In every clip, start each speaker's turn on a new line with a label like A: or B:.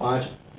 A: 5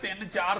B: 3-4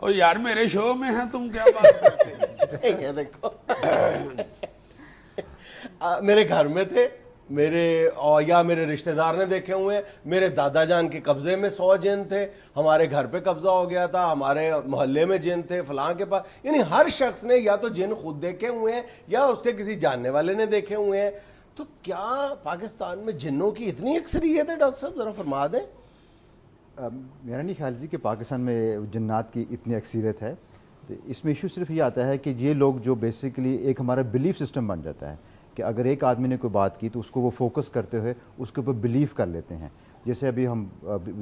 B: اور یار میرے شو میں ہیں تم کیا بات کرتے
C: ہیں؟ دیکھو میرے گھر میں تھے یا میرے رشتہ دار نے دیکھے ہوئے ہیں، میرے دادا جان کے قبضے میں 100 جن تھے، ہمارے گھر پہ قبضہ ہو گیا تھا، ہمارے محلے میں جن تھے، فلاں کے پاس، یعنی ہر شخص نے یا تو جن خود دیکھے ہوئے ہیں یا اس کے کسی جاننے والے نے دیکھے ہوئے ہیں. تو کیا پاکستان میں جنوں کی اتنی اکثریت ہے ڈاکٹر صاحب؟ ذرا فرما دیں.
D: میرا نہیں خیال جی کہ پاکستان میں جنات کی اتنی اکثریت ہے. اس میں ایشو صرف یہ آتا ہے کہ یہ لوگ جو بیسیکلی ایک ہمارا بلیف سسٹم بن جاتا ہے کہ اگر ایک آدمی نے کوئی بات کی تو اس کو وہ فوکس کرتے ہوئے اس کے اوپر بلیف کر لیتے ہیں. جیسے ابھی ہم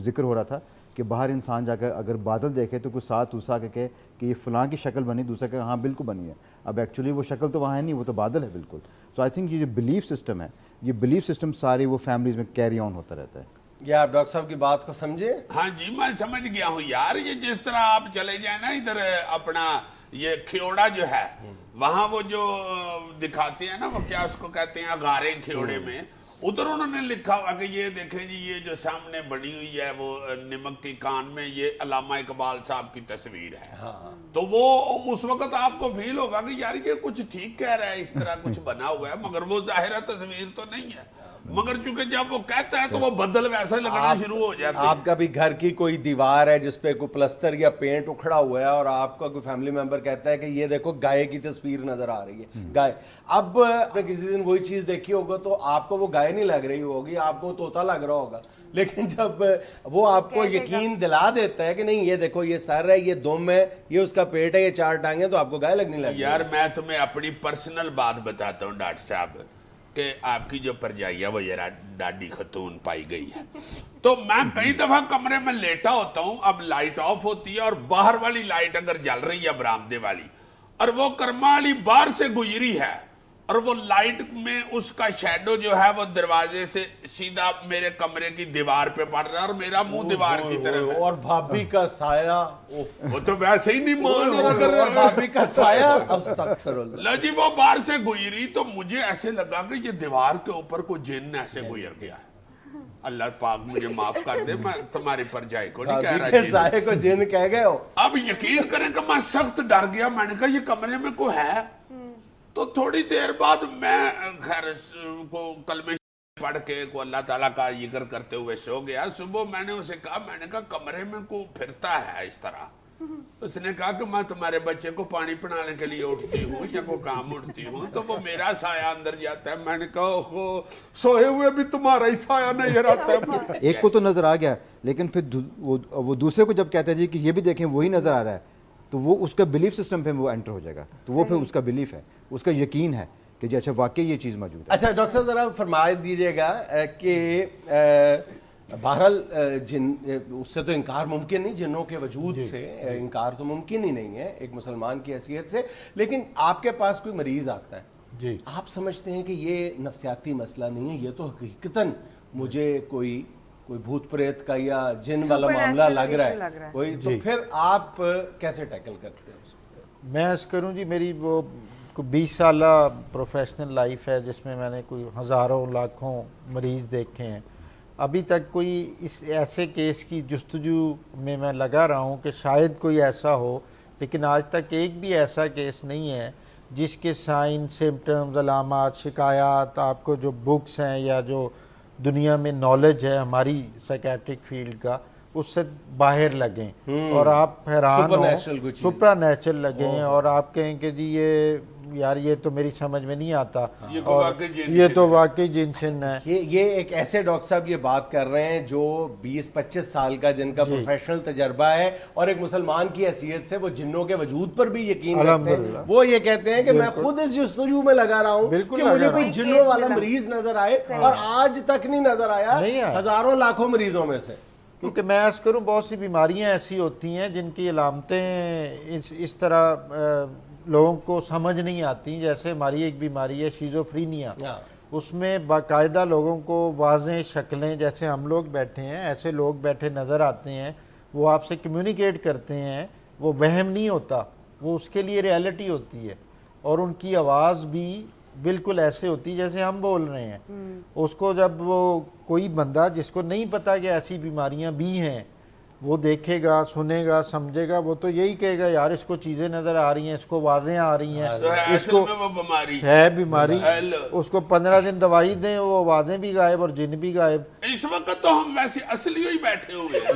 D: ذکر ہو رہا تھا کہ باہر انسان جا کر اگر بادل دیکھے تو کوئی ساتھ دوسرا کے کہے کہ یہ فلاں کی شکل بنی، دوسرا کہ ہاں بالکل بنی ہے. اب ایکچولی وہ شکل تو وہاں ہے نہیں، وہ تو بادل ہے بالکل. سو آئی تھنک یہ جو بلیف سسٹم ہے، یہ بلیف سسٹم ساری وہ فیملیز میں کیری آن ہوتا رہتا ہے.
C: یا آپ ڈاکٹر صاحب کی بات کو سمجھے؟
B: ہاں جی میں سمجھ گیا ہوں یار. یہ جس طرح آپ چلے جائیں نا ادھر اپنا یہ کھیوڑا جو ہے وہاں وہ جو دکھاتے ہیں نا وہ کیا اس کو کہتے ہیں غاریں کھیوڑے میں، ادھر انہوں نے لکھا ہوا کہ یہ دیکھیں جی یہ جو سامنے بنی ہوئی ہے وہ نمک کی کان میں یہ علامہ اقبال صاحب کی تصویر ہے. تو وہ اس وقت آپ کو فیل ہوگا کہ یار یہ کچھ ٹھیک کہہ رہا ہے، اس طرح کچھ بنا ہوا ہے، مگر وہ ظاہرہ تصویر تو نہیں ہے. مگر چونکہ جب وہ کہتا ہے تو وہ بدل ویسے لگنا شروع ہو جاتے ہیں.
C: آپ کا بھی گھر کی کوئی دیوار ہے جس پہ کوئی پلسٹر یا پینٹ اکھڑا ہوا ہے اور آپ کا کوئی فیملی ممبر کہتا ہے کہ یہ دیکھو گائے کی تصویر نظر آ رہی ہے، گائے. اب آپ نے کسی دن وہی چیز دیکھی ہوگا تو آپ کو وہ گائے نہیں لگ رہی ہوگی، آپ کو طوطا لگ رہا ہوگا. لیکن جب وہ آپ کو یقین دلا دیتا ہے کہ نہیں یہ دیکھو یہ سر ہے، یہ دم ہے، یہ اس کا پیٹ ہے، یہ 4 ٹانگیں، تو آپ کو گائے لگنے لگی.
B: یار میں تمہیں اپنی پرسنل بات بتاتا ہوں ڈاکٹر صاحب کہ آپ کی جو پرجائیہ وہ ذرا ڈاڈی خاتون پائی گئی ہے. تو میں کئی دفعہ کمرے میں لیٹا ہوتا ہوں، اب لائٹ آف ہوتی ہے اور باہر والی لائٹ اگر جل رہی ہے برآمدے والی اور وہ کرما والی باہر سے گزری ہے اور وہ لائٹ میں اس کا شیڈو جو ہے وہ دروازے سے سیدھا میرے کمرے کی دیوار پہ پڑ رہا ہے اور میرا منہ دیوار کی طرف ہے،
C: اور بھابھی کا سایہ،
B: وہ تو ویسے ہی نہیں مان رہا کر رہا ہے.
C: بھابھی کا سایہ، استغفر اللہ.
B: جی وہ باہر سے گزری تو مجھے ایسے لگا کہ یہ دیوار کے اوپر کوئی جن ایسے گزر گیا ہے. اللہ پاک مجھے معاف کر دے، میں تمہاری پرجائی کو نہیں کہہ
C: بھابھی کے
B: رہا
C: سایہ کو جن کہہ گئے ہو.
B: اب یقین کریں کہ میں سخت ڈر گیا. میں نے کہا یہ کمرے میں کوئی ہے. تو تھوڑی دیر بعد میں خیر کو کلمے پڑھ کے کو اللہ تعالیٰ کا ذکر کرتے ہوئے سو گیا. صبح میں نے اسے کہا، میں نے کہا کمرے میں کوئی پھرتا ہے اس طرح. اس نے کہا کہ میں تمہارے بچے کو پانی پڑھانے کے لیے اٹھتی ہوں یا کوئی کام اٹھتی ہوں تو وہ میرا سایہ اندر جاتا ہے. میں نے کہا سوئے ہوئے بھی تمہارا ہی سایہ نظر آتا ہے.
D: ایک کو تو نظر آ گیا، لیکن پھر وہ دوسرے کو جب کہتے ہیں جی کہ یہ بھی دیکھیں وہی نظر آ رہا ہے تو وہ اس کا بلیف سسٹم پہ وہ انٹر ہو جائے گا. تو وہ پھر اس کا بلیف ہے، اس کا یقین ہے کہ جی اچھا واقعی یہ چیز موجود ہے.
C: اچھا ڈاکٹر صاحب ذرا فرما دیجیے گا کہ بہرحال جن اس سے تو انکار ممکن نہیں، جنوں کے وجود سے انکار تو ممکن ہی نہیں ہے ایک مسلمان کی حیثیت سے. لیکن آپ کے پاس کوئی مریض آتا ہے جی، آپ سمجھتے ہیں کہ یہ نفسیاتی مسئلہ نہیں ہے، یہ تو حقیقتاً مجھے کوئی بھوت پریت کا یا جن والا معاملہ لگ رہا ہے کوئی، تو پھر آپ کیسے ٹیکل کرتے ہیں؟
E: میں عرض کروں جی، میری وہ 20 سالہ پروفیشنل لائف ہے جس میں نے کوئی ہزاروں لاکھوں مریض دیکھے ہیں. ابھی تک کوئی اس ایسے کیس کی جستجو میں لگا رہا ہوں کہ شاید کوئی ایسا ہو، لیکن آج تک ایک بھی ایسا کیس نہیں ہے جس کے سائن، سمپٹمز، علامات، شکایات آپ کو جو بکس ہیں یا جو دنیا میں نالج ہے ہماری سائیکیٹرک فیلڈ کا اس سے باہر لگیں اور آپ حیران ہوں، سپرا نیچرل لگیں اور آپ کہیں کہ جی یہ یار یہ تو میری سمجھ میں نہیں آتا اور یہ تو واقعی جنشن ہے.
C: یہ ایک ایسے ڈاکٹر صاحب یہ بات کر رہے ہیں جو 20-25 سال کا جن کا پروفیشنل تجربہ ہے اور ایک مسلمان کی حیثیت سے وہ جنوں کے وجود پر بھی یقین رکھتے ہیں. وہ یہ کہتے ہیں کہ میں خود اس جستجو میں لگا رہا ہوں کہ مجھے کوئی جنوں والا مریض نظر آئے اور آج تک نہیں نظر آیا ہزاروں لاکھوں مریضوں میں سے.
E: کیونکہ میں عرض کروں بہت سی بیماریاں ایسی ہوتی ہیں جن کی علامتیں اس طرح لوگوں کو سمجھ نہیں آتی. جیسے ہماری ایک بیماری ہے شیزوفرینیا، اس میں باقاعدہ لوگوں کو واضح شکلیں، جیسے ہم لوگ بیٹھے ہیں ایسے لوگ بیٹھے نظر آتے ہیں، وہ آپ سے کمیونیکیٹ کرتے ہیں، وہ وہم نہیں ہوتا، وہ اس کے لیے ریالٹی ہوتی ہے اور ان کی آواز بھی بالکل ایسے ہوتی جیسے ہم بول رہے ہیں. اس کو جب وہ کوئی بندہ جس کو نہیں پتا کہ ایسی بیماریاں بھی ہیں وہ دیکھے گا, سنے گا, سمجھے گا, وہ تو یہی کہے گا یار اس کو چیزیں نظر آ رہی ہیں, اس کو واضح آ رہی ہیں, اس کو
B: وہ بیماری
E: ہے بیماری, اس کو 15 دن دوائی دیں وہ آوازیں بھی غائب اور جن بھی غائب.
B: اس وقت تو ہم ویسے اصلی ہی بیٹھے ہوئے ہیں.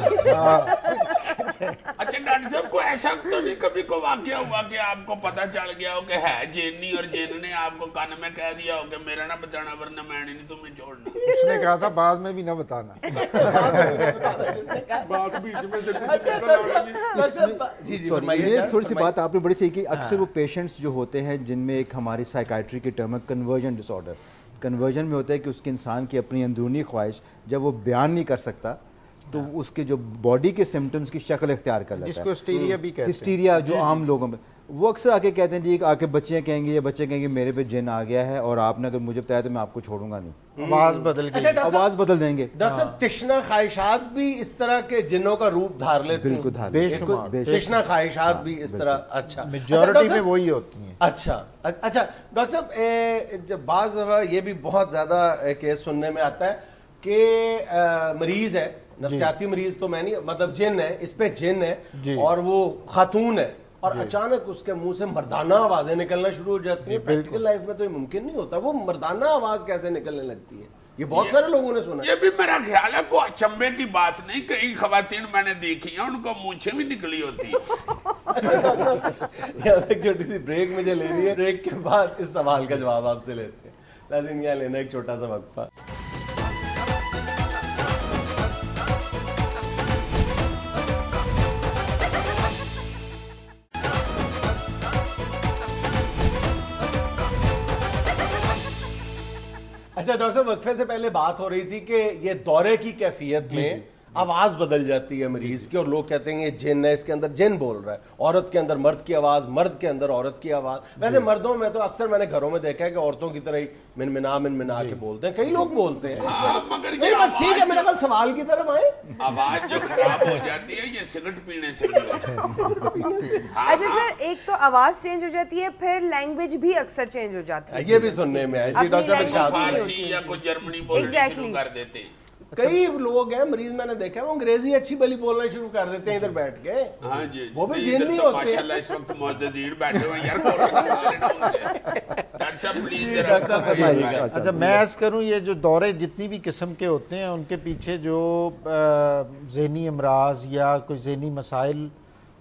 B: اچھا ڈاکٹر صاحب کو ایسا تو نہیں کبھی کو واقعہ ہوا کہ آپ کو پتہ چل گیا ہو کہ ہے جینی اور جن نے آپ کو کان میں کہہ دیا ہو کہ میرا نہ بچانا ورنہ میں نہیں تمہیں چھوڑنا؟
E: اس نے کہا تھا بعد میں بھی نہ بتانا.
D: تھوڑی سی بات آپ نے بڑی صحیح کی. اکثر وہ پیشنٹس جو ہوتے ہیں جن میں ایک ہماری سائیکائٹری کی ٹرم ہے کنورژن ڈس آرڈر. کنورژن میں ہوتا ہے کہ اس کے انسان کی اپنی اندرونی خواہش جب وہ بیان نہیں کر سکتا تو اس کے جو باڈی کے سمٹمز کی شکل اختیار کر لیتا ہے,
E: جس کو ہسٹیریا بھی کہتے ہیں.
D: ہسٹیریا جو عام لوگوں میں, وہ اکثر آ کے کہتے ہیں جی آ کے بچیاں کہیں گے یا بچے کہیں گے میرے پہ جن آ گیا ہے اور آپ نے اگر مجھے بتایا تو میں آپ کو چھوڑوں گا نہیں.
E: آواز بدل گئی,
D: آواز بدل دیں گے.
C: ڈاکٹر صاحب تشنا خواہشات بھی اس طرح کے جنوں کا روپ دھار لیتے ہیں؟
D: بالکل دھار
E: بے شمار
C: تشنا خواہشات بھی اس طرح. اچھا
E: میجورٹی میں وہی ہوتی ہیں.
C: اچھا ڈاکٹر صاحب جب بعض دفعہ یہ بھی بہت زیادہ کیس سننے میں آتا ہے کہ مریض ہے, نفسیاتی مریض تو میں نہیں, مطلب جن ہے, اس پہ جن ہے اور وہ خاتون ہے اور اچانک اس کے منہ سے مردانہ آوازیں نکلنا شروع ہو جاتی ہیں. پریکٹیکل لائف میں تو یہ ممکن نہیں ہوتا. وہ مردانہ آواز کیسے نکلنے لگتی ہے؟ یہ بہت سارے لوگوں نے سنا.
B: یہ بھی میرا خیال ہے کوئی اچنبے کی بات نہیں. کئی خواتین میں نے دیکھی ہیں ان کو مونچھیں بھی نکلی ہوتی
C: ہیں. ایک چھوٹی سی بریک مجھے لینی ہے, بریک کے بعد اس سوال کا جواب آپ سے لیتے ہیں. لازم یہاں لینا ایک چھوٹا سا وقفہ. اچھا ڈاکٹر صاحب, وقفے سے پہلے بات ہو رہی تھی کہ یہ دورے کی کیفیت میں آواز بدل جاتی ہے مریض کی اور لوگ کہتے ہیں یہ جن ہے, اس کے اندر جن بول رہا ہے. عورت کے اندر مرد کی آواز, مرد کے اندر عورت کی آواز. ویسے مردوں میں تو اکثر میں نے گھروں میں دیکھا ہے کہ عورتوں کی طرح ہی منمنا کے بولتے ہیں. کئی لوگ بولتے ہیں. نہیں بس ٹھیک ہے, میرا خیال سوال کی طرف آئے.
B: آواز جو خراب ہو جاتی ہے یہ سگرٹ پینے سے بھی ہوتی ہے.
F: اچھا سر, ایک تو آواز چینج ہو جاتی ہے, پھر لینگویج بھی اکثر چینج ہو جاتی ہے.
C: یہ بھی سننے میں ہے جی ڈاکٹر صاحب.
B: فارسی یا کوئی جرمنی بولنا شروع کر دیتے ہیں.
C: کئی لوگ ہیں مریض میں نے دیکھا ہے وہ انگریزی اچھی بلی بولنا شروع کر دیتے ہیں ادھر بیٹھ کے.
B: ہاں جی,
C: وہ بھی جن نہیں ہوتے.
B: ماشاءاللہ اس وقت معززین بیٹھے ہوئے ہیں یار. ڈاکٹر صاحب پلیز.
E: اچھا میں عرض کروں, یہ جو دورے جتنی بھی قسم کے ہوتے ہیں ان کے پیچھے جو ذہنی امراض یا کوئی ذہنی مسائل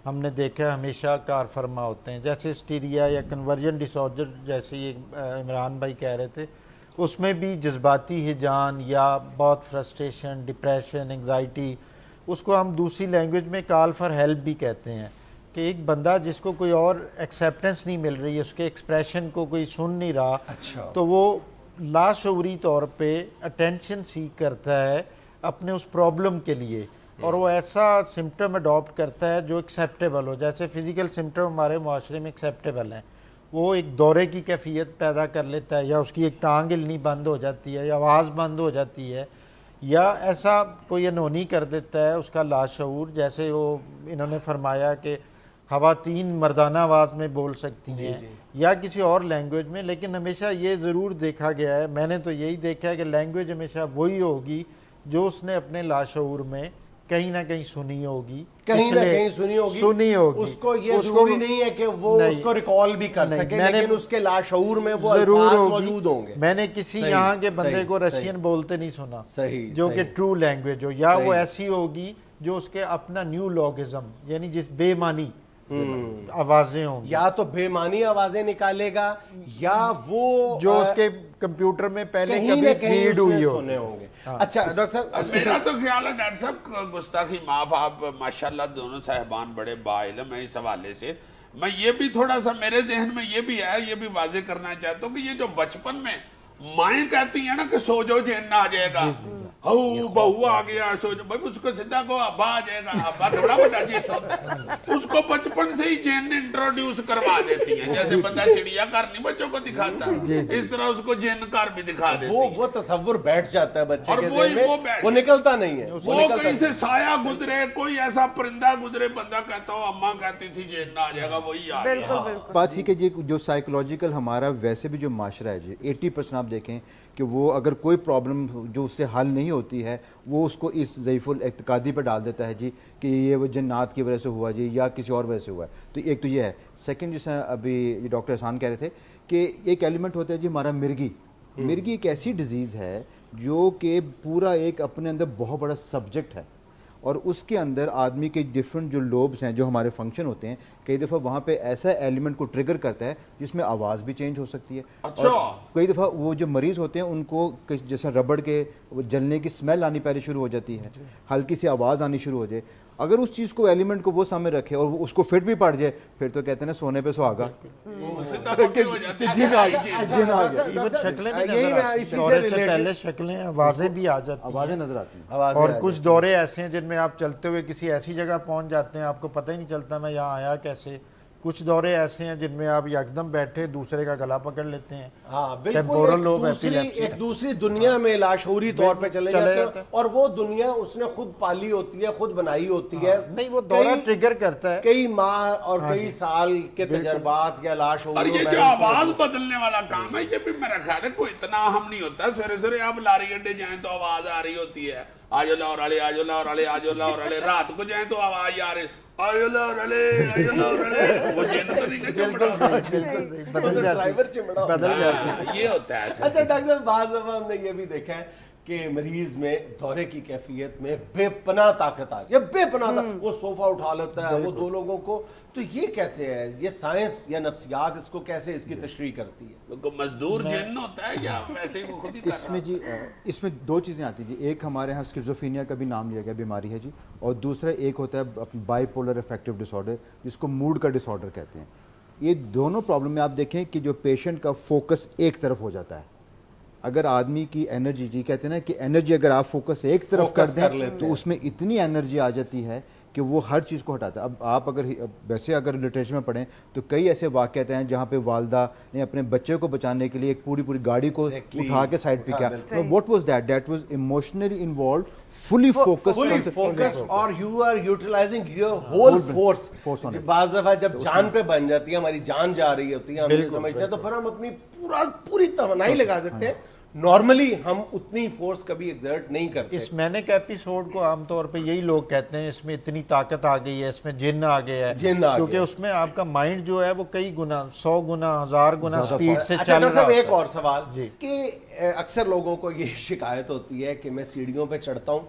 E: ہم نے دیکھا ہمیشہ کار فرما ہوتے ہیں. جیسے ہسٹیریا یا کنورژن ڈس آرڈر جیسے یہ عمران بھائی کہہ رہے تھے, اس میں بھی جذباتی ہجان یا بہت فرسٹریشن, ڈپریشن, انگزائٹی, اس کو ہم دوسری لینگویج میں کال فار ہیلپ بھی کہتے ہیں. کہ ایک بندہ جس کو کوئی اور ایکسیپٹنس نہیں مل رہی ہے, اس کے ایکسپریشن کو کوئی سن نہیں رہا, تو وہ لاشعوری طور پہ اٹینشن سیک کرتا ہے اپنے اس پرابلم کے لیے, اور وہ ایسا سمٹم اڈاپٹ کرتا ہے جو ایکسیپٹیبل ہو. جیسے فزیکل سمٹم ہمارے معاشرے میں ایکسیپٹیبل ہیں, وہ ایک دورے کی کیفیت پیدا کر لیتا ہے, یا اس کی ایک ٹانگ ہلنی بند ہو جاتی ہے, یا آواز بند ہو جاتی ہے, یا ایسا کوئی انہونی کر دیتا ہے اس کا لاشعور. جیسے وہ انہوں نے فرمایا کہ خواتین مردانہ آواز میں بول سکتی ہیں یا کسی اور لینگویج میں, لیکن ہمیشہ یہ ضرور دیکھا گیا ہے, میں نے تو یہی دیکھا ہے کہ لینگویج ہمیشہ وہی ہوگی جو اس نے اپنے لاشعور میں کہیں نہ کہیں سنی ہوگی,
C: کہیں نہ کہیں سنی ہوگی. اس کو یہ ضروری نہیں ہے کہ وہ اس کو ریکال بھی کر سکے, لیکن اس کے لاشعور میں وہ الفاظ موجود ہوں گے.
E: میں نے کسی یہاں کے بندے کو رشین بولتے نہیں سنا جو کہ ٹرو لینگویج ہو, یا وہ ایسی ہوگی جو اس کے اپنا نیو لوگزم یعنی جس بے معنی آوازیں ہوں گی,
C: یا تو بے معنی آوازیں نکالے گا, یا وہ
E: جو اس کے کمپیوٹر میں پہلے کبھی فیڈ ہوئی
C: ہوں گے. اچھا ڈاکٹر صاحب,
B: میرا تو خیال ہے ڈاکٹر صاحب گستاخی معاف, آپ ماشاءاللہ دونوں صاحبان بڑے باعلم ہیں اس حوالے سے. میں یہ بھی تھوڑا سا میرے ذہن میں یہ بھی ہے, یہ بھی واضح کرنا چاہتا ہوں کہ یہ جو بچپن میں مائیں کہتی ہیں نا کہ سو جو جن آ جائے گا, بہو آ گیا سو جو, بھائی اس کو سیدھا کو ابا آ جائے گا, ابا تھوڑا بڑا جن ہوتا ہے, اس کو بچپن سے ہی جن انٹروڈیوس کروا دیتی ہیں. جیسے بندہ چڑیا گھر نہیں بچوں کو دکھاتا, اس طرح اس کو جن گھر بھی دکھا دیتی ہیں.
C: وہ تصور بیٹھ جاتا ہے بچے کے ذہن میں, وہ نکلتا نہیں ہے.
B: وہ کہیں سے سایہ گزرے, کوئی ایسا پرندہ گزرے, بندہ کہتا ہو اماں کہتی تھی جن آ جائے گا, وہی آ جائے گا.
D: بات ہی کہ جو سائیکولوجیکل ہمارا ویسے بھی جو معاشرہ ہے جی 80% آپ آپ دیکھیں کہ وہ اگر کوئی پرابلم جو اس سے حل نہیں ہوتی ہے وہ اس کو اس ضعیف الاعتقادی پہ ڈال دیتا ہے جی کہ یہ وہ جنات کی وجہ سے ہوا جی یا کسی اور وجہ سے ہوا ہے. تو ایک تو یہ ہے. سیکنڈ جس طرح ابھی ڈاکٹر احسان کہہ رہے تھے کہ ایک ایلیمنٹ ہوتا ہے جی ہمارا مرگی. مرگی ایک ایسی ڈیزیز ہے جو کہ پورا ایک اپنے اندر بہت بڑا سبجیکٹ ہے اور اس کے اندر آدمی کے ڈفرنٹ جو لوبس ہیں جو ہمارے فنکشن ہوتے ہیں کئی دفعہ وہاں پہ ایسا ایلیمنٹ کو ٹریگر کرتا ہے جس میں آواز بھی چینج ہو سکتی ہے. اور کئی دفعہ وہ جو مریض ہوتے ہیں ان کو جیسا ربڑ کے جلنے کی اسمیل آنی پہلے شروع ہو جاتی ہے, ہلکی سی آواز آنی شروع ہو جائے. اگر اس چیز کو ایلیمنٹ کو وہ سامنے رکھے اور اس کو فٹ بھی پڑ جائے پھر تو کہتے ہیں نا سونے پہ سہاگا.
E: پہلے شکلیں آوازیں بھی آ جاتی,
D: آوازیں نظر آتی ہیں.
E: اور کچھ دورے ایسے ہیں جن میں آپ چلتے ہوئے کسی ایسی جگہ پہنچ جاتے ہیں آپ کو پتہ ہی نہیں چلتا میں یہاں آیا کیسے. کچھ دورے ایسے ہیں جن میں آپ یکدم بیٹھے دوسرے کا گلا پکڑ لیتے ہیں.
C: ہاں بالکل, ایک دوسری دنیا میں لاشعوری طور پہ چلے جاتے ہیں اور وہ دنیا اس نے خود پالی ہوتی ہے, خود بنائی ہوتی ہے.
E: نہیں وہ دورہ ٹریگر کرتا ہے
C: کئی ماہ اور کئی سال کے تجربات یا لاشعوری.
B: اور یہ جو آواز بدلنے والا کام ہے یہ بھی میرا خیال ہے کوئی اتنا اہم نہیں ہوتا. سویرے سویرے آپ لاری اڈے جائیں تو آواز آ رہی ہوتی ہے آجو لاہور والے, آجو لاہور والے, آجو لاہور والے. رات کو جائیں تو آواز آ رہی آجو لاہور والے, آجو لاہور والے. وہ جن تو نہیں
E: بدل جاتے ہیں.
B: یہ ہوتا ہے.
C: اچھا ڈاکٹر صاحب بعض دفعہ ہم نے یہ بھی دیکھا ہے کہ مریض میں دورے کی کیفیت میں بے پناہ طاقت آ گئی, بے پناہ طاقت, وہ صوفہ اٹھا لیتا ہے وہ دو لوگوں کو. تو یہ کیسے ہے, یہ سائنس یا نفسیات اس کو کیسے اس کی تشریح کرتی ہے؟
B: مزدور جن ہوتا ہے یا ویسے ہی وہ خود ہی کر
D: اس میں جی اس میں دو چیزیں آتی ہیں جی. ایک ہمارے ہاں اسکیزوفرینیا کا بھی نام لیا گیا بیماری ہے جی, اور دوسرا ایک ہوتا ہے bipolar affective disorder جس کو موڈ کا ڈس آرڈر کہتے ہیں. یہ دونوں پرابلم میں آپ دیکھیں کہ جو پیشنٹ کا فوکس ایک طرف ہو جاتا ہے. اگر آدمی کی انرجی جی کہتے ہیں نا کہ انرجی اگر آپ فوکس ایک طرف کر دیں تو اس میں اتنی انرجی آ جاتی ہے کہ وہ ہر چیز کو ہٹاتا ہے. اب آپ اگر ویسے اگر لٹریچر میں پڑھیں تو کئی ایسے واقعات ہیں جہاں پہ والدہ نے اپنے بچے کو بچانے کے لیے ایک پوری گاڑی کو اٹھا کے سائڈ پہ کیا. What was that, that was emotionally involved, fully focus,
C: اور you are utilizing your whole force. بعض دفعہ جب جان پہ بن جاتی ہے, ہماری جان جا رہی ہوتی ہے, ہم یہ سمجھتے ہیں تو پھر ہم اپنی پوری توانائی لگا دیتے ہیں. نارملی ہم اتنی فورس کبھی ایگزرٹ نہیں کرتے.
E: اس مینک ایپیسوڈ کو عام طور پہ یہی لوگ کہتے ہیں اس میں اتنی طاقت آ گئی ہے, اس میں جن آ گیا ہے, کیونکہ اس میں آپ کا مائنڈ جو ہے وہ کئی گنا 100 گنا 1000 گنا سپیڈ سے چل رہا ہے.
C: ایک اور سوال کہ اکثر لوگوں کو یہ شکایت ہوتی ہے کہ میں سیڑھیوں پہ چڑھتا ہوں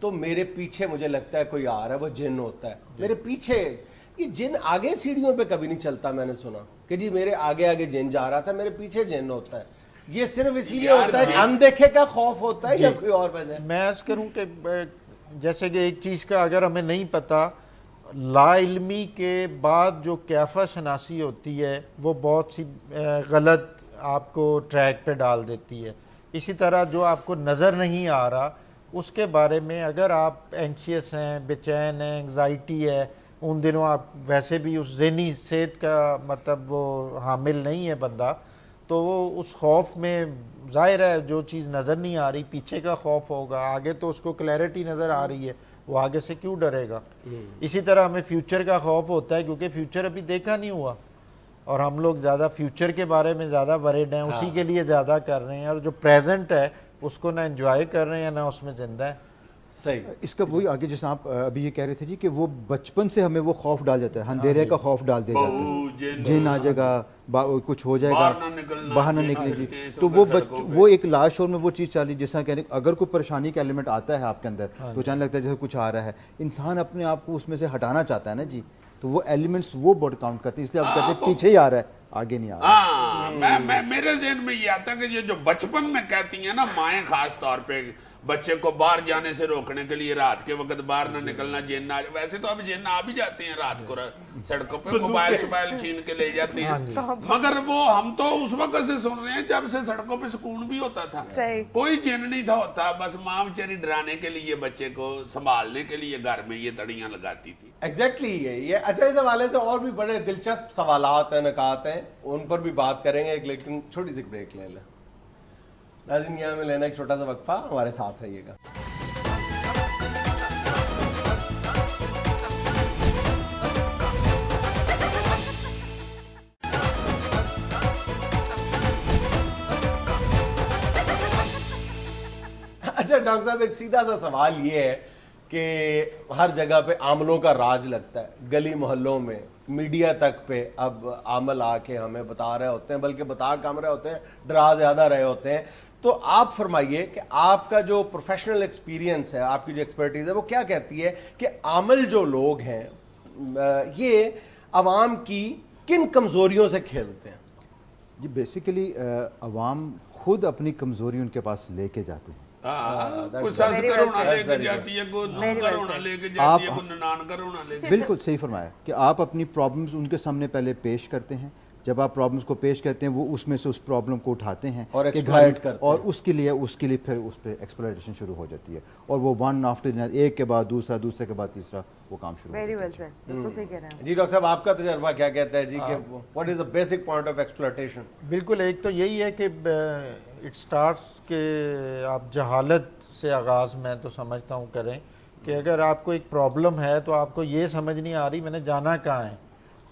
C: تو میرے پیچھے مجھے لگتا ہے کوئی آ رہا ہے, وہ جن ہوتا ہے میرے پیچھے. یہ جن آگے سیڑھیوں پہ کبھی نہیں چلتا. میں نے سنا کہ جی میرے آگے جن جا رہا تھا, میرے پیچھے جن ہوتا ہے. یہ صرف اسی لیے ہوتا ہے اندیکھے کا خوف ہوتا ہے یا کوئی اور وجہ؟
E: میں عرض کروں کہ جیسے کہ ایک چیز کا اگر ہمیں نہیں پتا, لا علمی کے بعد جو کیفہ شناسی ہوتی ہے وہ بہت سی غلط آپ کو ٹریک پہ ڈال دیتی ہے. اسی طرح جو آپ کو نظر نہیں آ رہا اس کے بارے میں اگر آپ اینکشیس ہیں, بے چین ہیں, انگزائٹی ہے, ان دنوں آپ ویسے بھی اس ذہنی صحت کا مطلب وہ حامل نہیں ہے بندہ, تو وہ اس خوف میں ظاہر ہے جو چیز نظر نہیں آ رہی پیچھے کا خوف ہوگا, آگے تو اس کو کلیئرٹی نظر آ رہی ہے, وہ آگے سے کیوں ڈرے گا. اسی طرح ہمیں فیوچر کا خوف ہوتا ہے کیونکہ فیوچر ابھی دیکھا نہیں ہوا اور ہم لوگ زیادہ فیوچر کے بارے میں زیادہ ورڈ ہیں, اسی کے لیے زیادہ کر رہے ہیں, اور جو پریزنٹ ہے اس کو نہ انجوائے کر رہے ہیں نہ اس میں زندہ ہے.
C: صحیح.
D: اس کا وہی آگے جس آپ ابھی یہ کہہ رہے تھے جی کہ وہ بچپن سے ہمیں وہ خوف ڈال جاتا ہے, اندھیرے کا خوف ڈال دیا جاتا ہے, جن آ جائے گا, کچھ ہو جائے گا, باہر نہ نکلے جی. تو وہ ایک لاش شور میں وہ چیز چالی جس طرح کہنے اگر کوئی پریشانی کا ایلیمنٹ آتا ہے آپ کے اندر تو اچانک لگتا ہے جیسے کچھ آ رہا ہے, انسان اپنے آپ کو اس میں سے ہٹانا چاہتا ہے نا جی, تو وہ ایلیمنٹس وہ بورڈ کاؤنٹ کرتے ہیں, اس لیے آپ کہتے ہیں پیچھے ہی آ رہا ہے آگے نہیں آ رہا.
B: میرے ذہن میں یہ آتا ہے کہ یہ جو بچپن میں کہتی ہیں نا مائیں خاص طور پہ بچے کو باہر جانے سے روکنے کے لیے رات کے وقت باہر نہ نکلنا, جن نہ, ویسے تو اب جن آ بھی جاتے ہیں رات کو سڑکوں پہ, موبائل چھین کے لے جاتے ہیں, مگر وہ ہم تو اس وقت سے سن رہے ہیں جب سے سڑکوں پہ سکون بھی ہوتا تھا, کوئی جن نہیں تھا ہوتا, بس ماں بیچاری ڈرانے کے لیے بچے کو سنبھالنے کے لیے گھر میں یہ تڑیاں لگاتی تھی.
C: ایگزیکٹلی یہ اچھا, اس حوالے سے اور بھی بڑے دلچسپ سوالات ہیں, نکات ہیں, ان پر بھی بات کریں گے, لیکن چھوٹی سی بریک لے لیں. ناظرین یہاں میں لینا ایک چھوٹا سا وقفہ, ہمارے ساتھ رہیے گا. اچھا ڈاکٹر صاحب ایک سیدھا سا سوال یہ ہے کہ ہر جگہ پہ عاملوں کا راج لگتا ہے, گلی محلوں میں, میڈیا تک پہ اب عامل آ کے ہمیں بتا رہے ہوتے ہیں, بلکہ بتا کم رہے ہوتے ہیں, ڈرا زیادہ رہے ہوتے ہیں. تو آپ فرمائیے کہ آپ کا جو پروفیشنل ایکسپیرینس ہے, آپ کی جو ایکسپرٹیز ہے, وہ کیا کہتی ہے کہ عامل جو لوگ ہیں یہ عوام کی کن کمزوریوں سے کھیلتے ہیں؟
D: جی بیسیکلی عوام خود اپنی کمزوری ان کے پاس لے کے جاتے ہیں.
B: کوئی ساز کرونا لے کے جاتی ہے, کوئی نون کرونا لے کے جاتی ہے, کوئی ننان کرونا لے کے.
D: بالکل صحیح فرمایا کہ آپ اپنی پرابلمز ان کے سامنے پہلے پیش کرتے ہیں. جب آپ پرابلمز کو پیش کرتے ہیں وہ اس میں سے اس پرابلم کو اٹھاتے ہیں
C: اور ایکسپلائٹ کرتے ہیں,
D: اور اس کے لیے پھر اس پہ ایکسپلائٹیشن شروع ہو جاتی ہے, اور وہ ون آفٹر ایک کے بعد دوسرا, دوسرے کے بعد تیسرا, وہ کام شروع ہو جاتا ہے.
F: بالکل صحیح کہہ رہے ہیں.
C: جی ڈاکٹر صاحب آپ کا تجربہ کیا کہتا ہے جی کہ what is the basic point of exploitation?
E: بالکل, ایک تو یہی ہے کہ اٹ سٹارٹس کہ آپ جہالت سے آغاز میں تو سمجھتا ہوں کریں کہ اگر آپ کو ایک پرابلم ہے تو آپ کو یہ سمجھ نہیں آ رہی میں نے جانا کہاں ہے.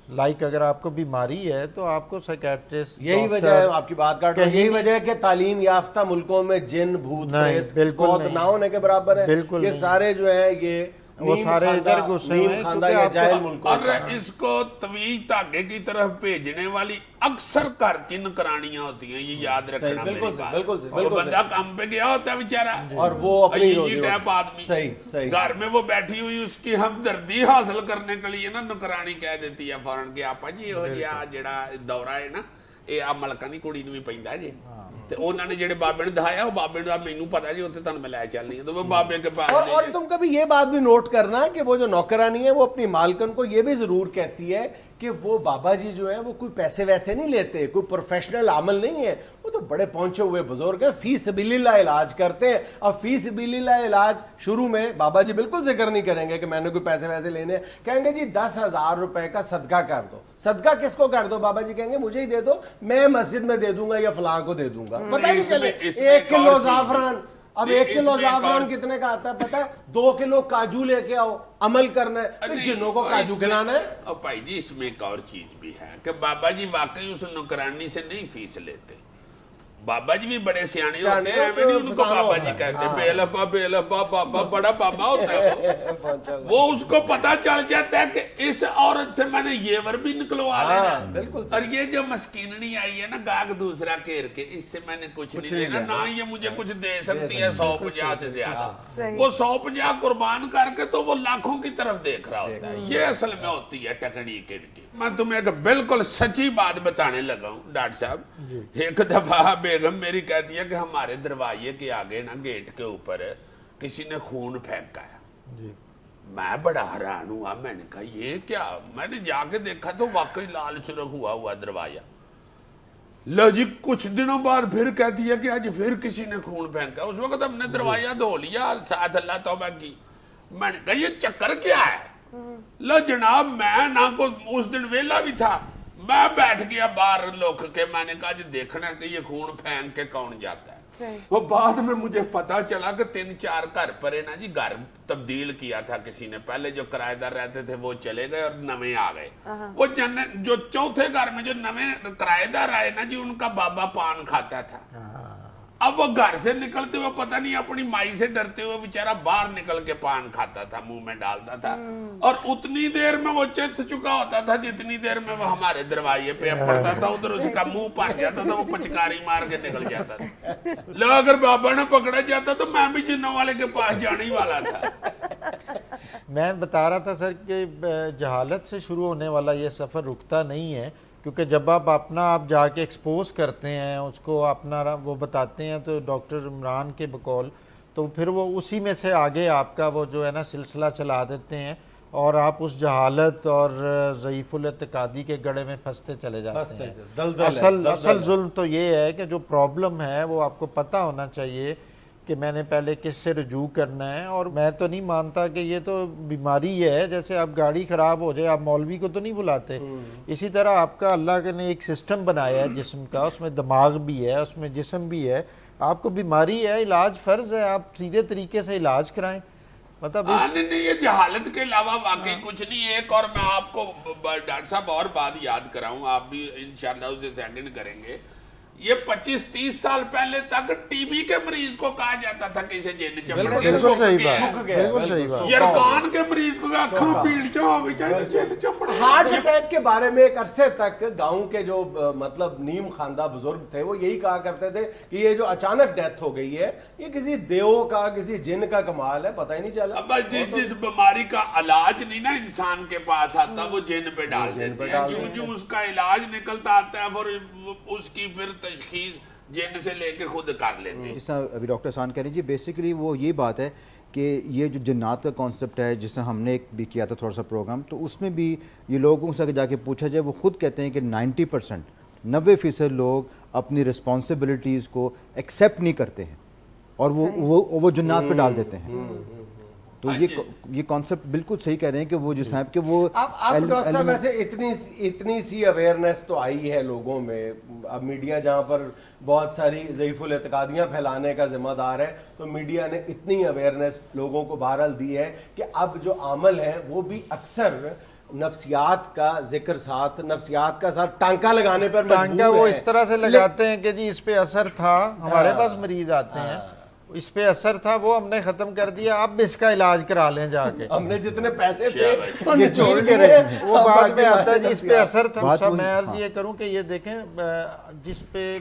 E: لائک اگر آپ کو بیماری ہے تو آپ کو سائیکیٹرسٹ,
C: یہی وجہ ہے, آپ کی بات کاٹ رہا ہوں, یہی وجہ ہے کہ تعلیم یافتہ ملکوں میں جن بھوت پریت بہت نہ ہونے کے برابر ہے. یہ سارے جو ہیں یہ
E: وہ سارے ادھر گھسے ہیں
B: اور اس کو طویل دھاگے کی طرف بھیجنے والی اکثر گھر کی نکرانیاں ہوتی ہیں, یہ یاد رکھنا. بالکل بندہ کام پہ گیا ہوتا ہے بیچارہ, اور وہ اپنی ٹیپ آدمی گھر میں وہ بیٹھی ہوئی, اس کی ہمدردی حاصل کرنے کے لیے نا نکرانی کہہ دیتی ہے فوراً کہ آپا جی یہ جڑا دورہ ہے نا یہ آ ملکاں دی کڑی نوں بھی پیندا جی, تے انہاں نے جڑے بابے نے دکھایا وہ بابے نے مینوں پتا جی اوتھے تانوں میں لے چلنی ہے, تو وہ بابے کے پاس.
C: اور تم کبھی یہ بات بھی نوٹ کرنا کہ وہ جو نوکرانی ہے وہ اپنی مالکن کو یہ بھی ضرور کہتی ہے کہ وہ بابا جی جو ہیں وہ کوئی پیسے ویسے نہیں لیتے, کوئی پروفیشنل عمل نہیں ہے, وہ تو بڑے پہنچے ہوئے بزرگ ہیں, فی سبیل اللہ علاج کرتے ہیں. اب فی سبیل اللہ علاج شروع میں بابا جی بالکل ذکر نہیں کریں گے کہ میں نے کوئی پیسے ویسے لینے ہیں, کہیں گے جی 10,000 روپے کا صدقہ کر دو. صدقہ کس کو کر دو؟ بابا جی کہیں گے مجھے ہی دے دو, میں مسجد میں دے دوں گا یا فلاں کو دے دوں گا. پتہ نہیں چلے 1 کلو زعفران, اب 1 کلو زعفران کتنے کا آتا ہے پتہ ہے؟ 2 کلو کاجو لے کے آؤ, عمل کرنا ہے, جنوں کو کاجو کھلانا ہے.
B: اور بھائی جی اس میں ایک اور چیز بھی ہے کہ بابا جی واقعی اس نوکرانی سے نہیں فیس لیتے. بابا جی بھی بڑے سیانے ہوتے ہیں, ہمیں نہیں ان کو بابا جی کہتے, بے لبا بابا بڑا بابا ہوتا ہے. وہ اس کو پتا چل جاتا ہے کہ اس عورت سے میں نے یہ ور بھی نکلوا لینا, اور یہ جو مسکیننی آئی ہے نا گاہک دوسرا گھیر کے, اس سے میں نے کچھ نہیں لینا, نہ یہ مجھے کچھ دے سکتی ہے 150 سے زیادہ. وہ 150 قربان کر کے تو وہ لاکھوں کی طرف دیکھ رہا ہوتا ہے. یہ اصل میں ہوتی ہے ٹیکنیک ان کی. میں تمہیں ایک بالکل سچی بات بتانے لگا ہوں ڈاکٹر صاحب. ایک دفعہ بیگم میری کہتی ہے کہ ہمارے دروازے کے آگے نا گیٹ کے اوپر کسی نے خون پھینکا ہے. میں بڑا حیران ہوا, میں نے کہا یہ کیا؟ میں نے جا کے دیکھا تو واقعی لال سرخ ہوا دروازہ. لو جی کچھ دنوں بعد پھر کہتی ہے کہ آج پھر کسی نے خون پھینکا. اس وقت ہم نے دروازہ دھو لیا, ساتھ اللہ توبہ کی. میں نے کہا یہ چکر کیا ہے؟ لو جناب میں نہ کو اس دن ویلا بھی تھا, میں بیٹھ گیا باہر لوک کے, میں نے کہا جی دیکھنا کہ یہ خون پھینک کے کون جاتا ہے. وہ بعد میں مجھے پتا چلا کہ 3-4 گھر پر ہے نا جی, گھر تبدیل کیا تھا کسی نے, پہلے جو کرایہ دار رہتے تھے وہ چلے گئے اور نویں آ گئے. وہ جو چوتھے گھر میں جو نویں کرایہ دار آئے نا جی, ان کا بابا پان کھاتا تھا. اب وہ گھر سے نکلتے ہوئے پتہ نہیں اپنی مائی سے ڈرتے ہوئے بیچارہ باہر نکل کے پان کھاتا تھا, منہ میں ڈالتا تھا, اور اتنی دیر میں وہ چت چکا ہوتا تھا جتنی دیر میں وہ ہمارے دروازے پہ پڑتا تھا. ادھر اس کا منہ پھٹ جاتا تھا, وہ پچکاری مار کے نکل جاتا تھا. لو اگر بابا نے پکڑا جاتا تو میں بھی جنوں والے کے پاس جانے ہی والا تھا.
E: میں بتا رہا تھا سر کہ جہالت سے شروع ہونے والا یہ سفر رکتا نہیں ہے, کیونکہ جب آپ جا کے ایکسپوز کرتے ہیں اس کو, اپنا وہ بتاتے ہیں تو ڈاکٹر عمران کے بقول, تو پھر وہ اسی میں سے آگے آپ کا وہ جو ہے نا سلسلہ چلا دیتے ہیں, اور آپ اس جہالت اور ضعیف الاعتقادی کے گڑھے میں پھنستے چلے جاتے ہیں. اصل ظلم تو یہ ہے کہ جو پرابلم ہے وہ آپ کو پتہ ہونا چاہیے کہ میں نے پہلے کس سے رجوع کرنا ہے. اور میں تو نہیں مانتا کہ یہ تو بیماری ہے, جیسے آپ گاڑی خراب ہو جائے آپ مولوی کو تو نہیں بلاتے, اسی طرح آپ کا اللہ کے نے ایک سسٹم بنایا ہے جسم کا, اس میں دماغ بھی ہے, اس میں جسم بھی ہے. آپ کو بیماری ہے, علاج فرض ہے, آپ سیدھے طریقے سے علاج کرائیں. مطلب
B: نہیں یہ جہالت کے علاوہ واقعی کچھ نہیں. ایک اور میں آپ کو ڈاکٹر صاحب اور بات یاد کراؤں, آپ بھی انشاءاللہ اسے سیکنڈ کریں گے. یہ 25-30 سال پہلے تک ٹی بی کے مریض کو کہا جاتا تھا کہ اسے جن چمڑ
E: بالکل صحیح بات، بالکل صحیح بات۔
B: یرکان کے مریض کو کہا پیڑ جاؤ جن چمڑ۔
C: ہارٹ اٹیک کے بارے میں ایک عرصے تک گاؤں کے جو مطلب نیم خواندہ بزرگ تھے وہ یہی کہا کرتے تھے کہ یہ جو اچانک ڈیتھ ہو گئی ہے یہ کسی دیو کا کسی جن کا کمال ہے، پتہ ہی نہیں چلا۔
B: اب جس بیماری کا علاج نہیں نا انسان کے پاس آتا وہ جن پہ ڈال دیتے ہیں، جو اس کا علاج نکلتا آتا ہے پھر اس کی پھر تشخیص جن سے لے کے خود کر لیتے ہیں۔
D: جس طرح ابھی ڈاکٹر احسان کہہ رہے ہیں جی بیسیکلی وہ یہ بات ہے کہ یہ جو جنات کا کانسیپٹ ہے، جس طرح ہم نے بھی کیا تھا تھوڑا سا پروگرام، تو اس میں بھی یہ لوگوں سے جا کے پوچھا جائے وہ خود کہتے ہیں کہ 90% لوگ اپنی رسپانسبلٹیز کو ایکسیپٹ نہیں کرتے ہیں اور وہ جنات پہ ڈال دیتے ہیں۔ تو یہ کانسیپٹ بالکل صحیح کہہ رہے ہیں کہ وہ جو صاحب کہ وہ
C: اب ڈاکٹر صاحب ویسے اتنی سی اویئرنیس تو آئی ہے لوگوں میں، اب میڈیا جہاں پر بہت ساری ضعیف الاعتقادیاں پھیلانے کا ذمہ دار ہے تو میڈیا نے اتنی اویئرنیس لوگوں کو بہرحال دی ہے کہ اب جو عمل ہیں وہ بھی اکثر نفسیات کا ذکر ساتھ، نفسیات کا ساتھ ٹانکا لگانے پر
E: ٹانکا وہ اس طرح سے لگاتے ہیں کہ جی اس پہ اثر تھا، ہمارے پاس مریض آتے ہیں اس پہ اثر تھا وہ ہم نے ختم کر دیا، اب اس کا علاج کرا لیں جا کے،
C: ہم نے جتنے پیسے تھے
E: یہ چھوڑ کے رہے وہ بعد میں آتا ہے جی اس پہ اثر تھا۔ میں عرض یہ کروں کہ یہ دیکھیں جس پہ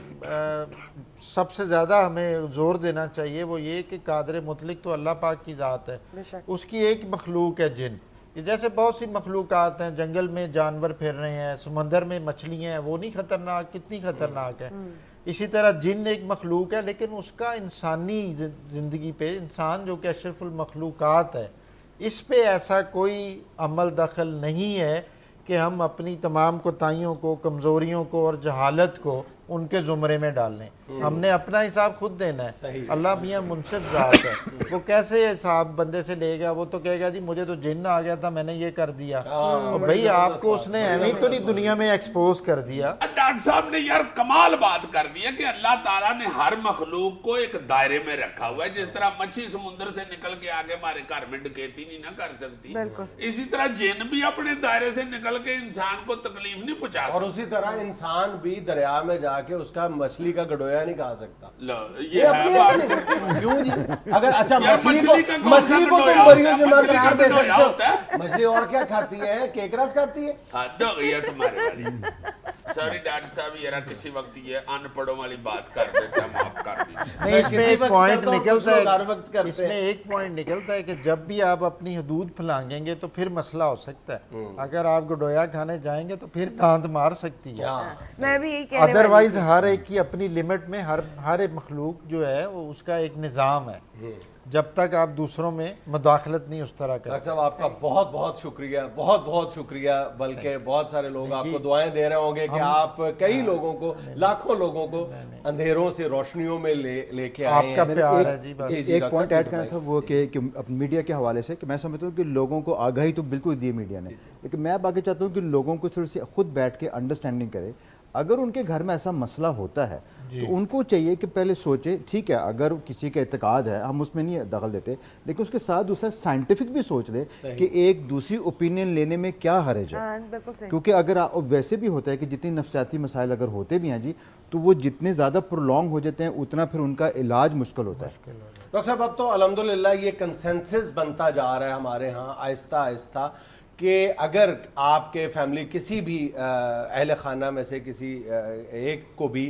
E: سب سے زیادہ ہمیں زور دینا چاہیے وہ یہ کہ قادر مطلق تو اللہ پاک کی ذات ہے، اس کی ایک مخلوق ہے جن، جیسے بہت سی مخلوقات ہیں، جنگل میں جانور پھر رہے ہیں، سمندر میں مچھلیاں ہیں، وہ نہیں خطرناک، کتنی خطرناک ہے۔ اسی طرح جن ایک مخلوق ہے لیکن اس کا انسانی زندگی پہ، انسان جو کہ اشرف المخلوقات ہے، اس پہ ایسا کوئی عمل دخل نہیں ہے کہ ہم اپنی تمام کوتاہیوں کو، کمزوریوں کو اور جہالت کو ان کے زمرے میں ڈال لیں۔ ہم نے اپنا حساب خود دینا ہے۔ اللہ میاں منصف ذات ہے، وہ کیسے حساب بندے سے لے گا؟ وہ تو کہے گا جی مجھے تو جن آ گیا تھا میں نے یہ کر دیا، اور بھائی آپ کو اس نے ایویں تو نہیں دنیا میں ایکسپوز کر دیا۔
B: ڈاکٹر صاحب نے یار کمال بات کر دی ہے کہ اللہ تعالیٰ نے ہر مخلوق کو ایک دائرے میں رکھا ہوا ہے، جس طرح مچھی سمندر سے نکل کے آگے ہمارے گھر میں ڈکیتی نہیں نہ کر سکتی، اسی طرح جن بھی اپنے دائرے سے نکل کے انسان کو تکلیف نہیں پہنچا سکتا،
C: اور اسی طرح انسان بھی دریا میں جا کے اس کا مچھلی کا گڈویا نہیں کھا سکتا۔
B: یہ ہے
C: کیوں جی؟ اگر اچھا مچھلی کو تم مریوں سے نہ قرار دے سکتے ہو، مچھلی اور کیا کھاتی ہے؟ کیک رس کھاتی ہے؟
B: دو یہ تمہارے والی سوری ڈاکٹر صاحب یہ کسی وقت یہ ان پڑھوں والی بات کر دیتا ہے، معاف کر دیجیے۔
E: نہیں، اس میں ایک پوائنٹ نکلتا ہے، اس میں ایک پوائنٹ نکلتا ہے کہ جب بھی آپ اپنی حدود پھلانگیں گے تو پھر مسئلہ ہو سکتا ہے۔ اگر آپ گڈویا کھانے جائیں گے تو پھر دانت مار سکتی ہے،
F: میں بھی یہی کہنے والی
E: ادروائز ہر ایک کی اپنی لمٹ میں، ہر ایک مخلوق جو ہے وہ اس کا ایک نظام ہے، جب تک آپ دوسروں میں مداخلت نہیں اس طرح کریں۔
C: ڈاکٹر صاحب آپ کا بہت بہت شکریہ، بہت بہت شکریہ، بلکہ بہت سارے لوگ آپ کو دعائیں دے رہے ہوں گے کہ آپ کئی لوگوں کو، لاکھوں لوگوں کو اندھیروں سے روشنیوں میں لے کے آئے ہیں۔
E: آپ کا پیار ہے جی۔ بس
D: ایک پوائنٹ ایڈ کرنا تھا وہ کہ میڈیا کے حوالے سے کہ میں سمجھتا ہوں کہ لوگوں کو آگاہی تو بالکل دی میڈیا نے، لیکن میں باقی چاہتا ہوں کہ لوگوں کو تھوڑی سی خود بیٹھ کے انڈرسٹینڈنگ کرے۔ اگر ان کے گھر میں ایسا مسئلہ ہوتا ہے تو ان کو چاہیے کہ پہلے سوچے، ٹھیک ہے اگر کسی کا اعتقاد ہے ہم اس میں نہیں دخل دیتے، لیکن اس کے ساتھ دوسرا سائنٹیفک بھی سوچ لے کہ ایک دوسری اوپینین لینے میں کیا حرج ہے، کیونکہ اگر ویسے بھی ہوتا ہے کہ جتنی نفسیاتی مسائل اگر ہوتے بھی ہیں جی تو وہ جتنے زیادہ پرولونگ ہو جاتے ہیں اتنا پھر ان کا علاج مشکل ہوتا ہے۔
C: ڈاکٹر صاحب اب تو الحمدللہ یہ کنسنسس بنتا جا رہا ہے ہمارے ہاں آہستہ آہستہ کہ اگر آپ کے فیملی کسی بھی اہل خانہ میں سے کسی ایک کو بھی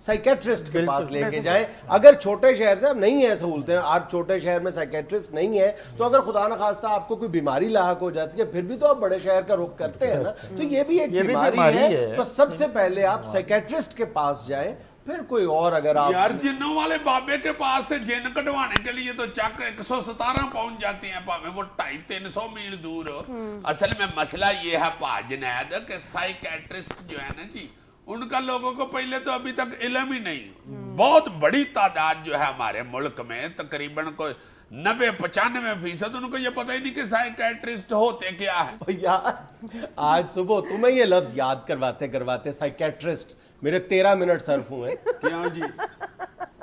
C: سائیکیٹرسٹ کے پاس لے کے جائیں۔ اگر چھوٹے شہر سے اب نہیں ہیں سہولتیں، آج چھوٹے شہر میں سائیکیٹرسٹ نہیں ہے تو اگر خدا نخواستہ آپ کو کوئی بیماری لاحق ہو جاتی ہے پھر بھی تو آپ بڑے شہر کا رخ کرتے ہیں نا، تو یہ بھی ایک بیماری ہے، تو سب سے پہلے آپ سائیکیٹرسٹ کے پاس جائیں، پھر کوئی اور اگر آپ
B: یار جنوں والے بابے کے پاس سے جن کٹوانے کے لیے تو چک 117 پہنچ جاتے ہیں، پاویں وہ 250-300 میل دور ہو۔ اصل میں مسئلہ یہ ہے پا جنید کہ سائیکیٹرسٹ جو ہے نا جی ان کا لوگوں کو پہلے تو ابھی تک علم ہی نہیں، بہت بڑی تعداد جو ہے ہمارے ملک میں تقریباً کوئی 90-95% ان کو یہ پتہ ہی نہیں کہ سائیکیٹرسٹ ہوتے کیا ہے۔
C: یار آج صبح تمہیں یہ لفظ یاد کرواتے سائیکیٹرسٹ میرے 13 منٹ صرف ہوئے۔
B: کیوں جی؟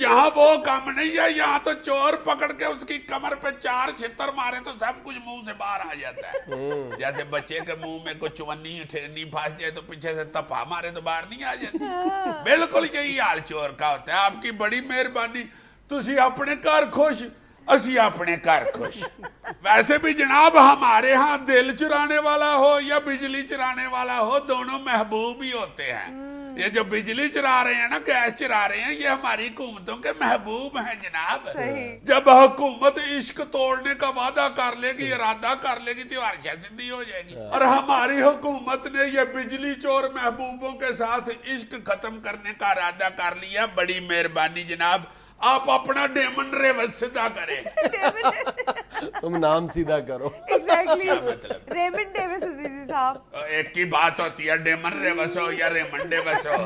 B: یہاں وہ کام نہیں ہے, یہاں تو چور پکڑ کے اس کی کمر پہ 4 چھتر مارے تو سب کچھ منہ سے باہر آ جاتا ہے. جیسے بچے کے منہ میں کوئی چونی ٹھیرنی پھنس جائے تو پیچھے سے تپا مارے تو باہر نہیں آ جاتی. بالکل یہی حال چور کا ہوتا ہے. آپ کی بڑی مہربانی, تسی اپنے گھر خوش, اسی اپنے گھر خوش. ویسے بھی جناب ہمارے ہاں دل چرانے والا ہو یا بجلی چرانے والا ہو, دونوں محبوب ہی ہوتے ہیں. یہ جو بجلی چرا رہے ہیں نا, گیس چرا رہے ہیں, یہ ہماری حکومتوں کے محبوب ہیں جناب. جب حکومت عشق توڑنے کا وعدہ کر لے گی, ارادہ کر لے گی, تو ہر زندگی ہو جائے گی. اور ہماری حکومت نے یہ بجلی چور محبوبوں کے ساتھ عشق ختم کرنے کا ارادہ کر لیا. بڑی مہربانی جناب, آپ اپنا ڈیمن ریوس سیدھا کریں.
C: تم نام سیدھا کرو.
F: ریمنڈ ڈیوس عزیزی صاحب,
B: ایک کی بات ہوتی ہے, ڈیمن ریوس ہو یا ریمنڈ ڈیوس ہو.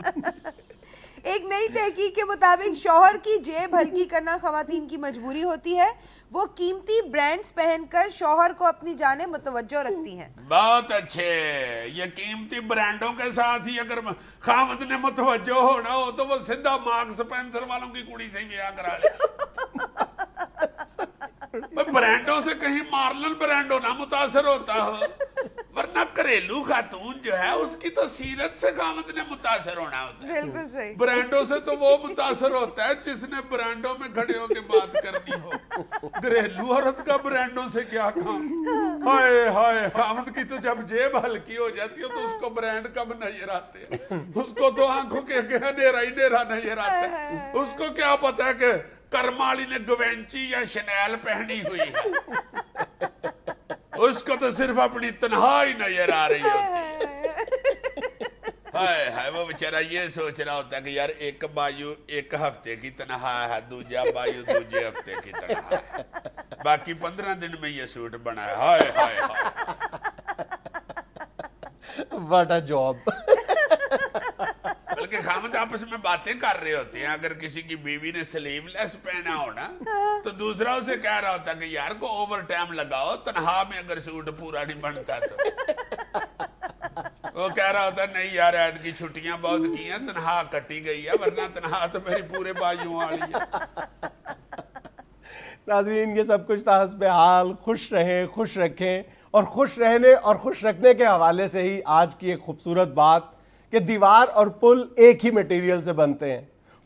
F: ایک نئی تحقیق کے مطابق شوہر کی جیب ہلکی کرنا خواتین کی مجبوری ہوتی ہے. وہ قیمتی برانڈز پہن کر شوہر کو اپنی جانب متوجہ رکھتی ہیں.
B: بہت اچھے. یہ قیمتی برانڈوں کے ساتھ ہی اگر خامد نے متوجہ ہونا ہو تو وہ سیدھا مارکس سپینسر والوں کی کڑی سے بیاہ کرا لے. برانڈوں سے کہیں مارلن برانڈوں نہ متاثر ہوتا ہو, ورنہ گھریلو خاتون جو ہے اس کی تو سیرت سے خامد نے متاثر ہونا ہوتا ہے.
F: بالکل صحیح.
B: برانڈوں سے تو وہ متاثر ہوتا ہے جس نے برانڈوں میں کھڑے ہو کے بات کرنی ہو. گھریلو عورت کا برانڈوں سے کیا کام. ہائے ہائے, خامد کی تو جب جیب ہلکی ہو جاتی ہے تو اس کو برانڈ کب نظر آتے ہیں. اس کو تو آنکھوں کے اندھیرا ہی اندھیرا نظر آتا ہے. اس کو کیا پتا ہے کہ کرمالی نے گوینچی یا شنیل پہنی ہوئی ہے. اس کو تو صرف اپنی تنہائی نظر آ رہی ہوتی ہے. ہائے ہائے, وہ بیچارہ یہ سوچ رہا ہوتا ہے کہ یار ایک بایو ایک ہفتے کی تنہا ہے, دوجا بایو دوجے ہفتے کی تنہا ہے, باقی 15 دن میں یہ سوٹ بنا ہے. ہائے ہائے ہائے,
C: واٹ اے جاب.
B: بلکہ خامد آپس میں باتیں کر رہے ہوتے ہیں. اگر کسی کی بیوی نے سلیو لیس پہنا ہونا تو دوسرا اسے کہہ رہا ہوتا کہ یار کو اوور ٹائم لگاؤ, تنہا میں اگر سوٹ پورا نہیں بنتا تو. وہ کہہ رہا ہوتا نہیں یار عید کی چھٹیاں بہت کی ہیں, تنہا کٹی گئی ہے, ورنہ تنہا تو میری پورے بائیوں والی ہے.
C: ناظرین, یہ سب کچھ تھا حسب حال. خوش رہیں, خوش رکھیں, اور خوش رہنے اور خوش رکھنے کے حوالے سے ہی آج کی ایک خوبصورت بات کہ دیوار اور پل ایک ہی میٹیریل سے بنتے ہیں.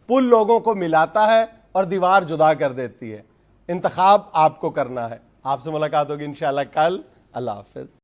C: پل لوگوں کو ملاتا ہے اور دیوار جدا کر دیتی ہے. انتخاب آپ کو کرنا ہے. آپ سے ملاقات ہوگی انشاءاللہ کل. اللہ حافظ.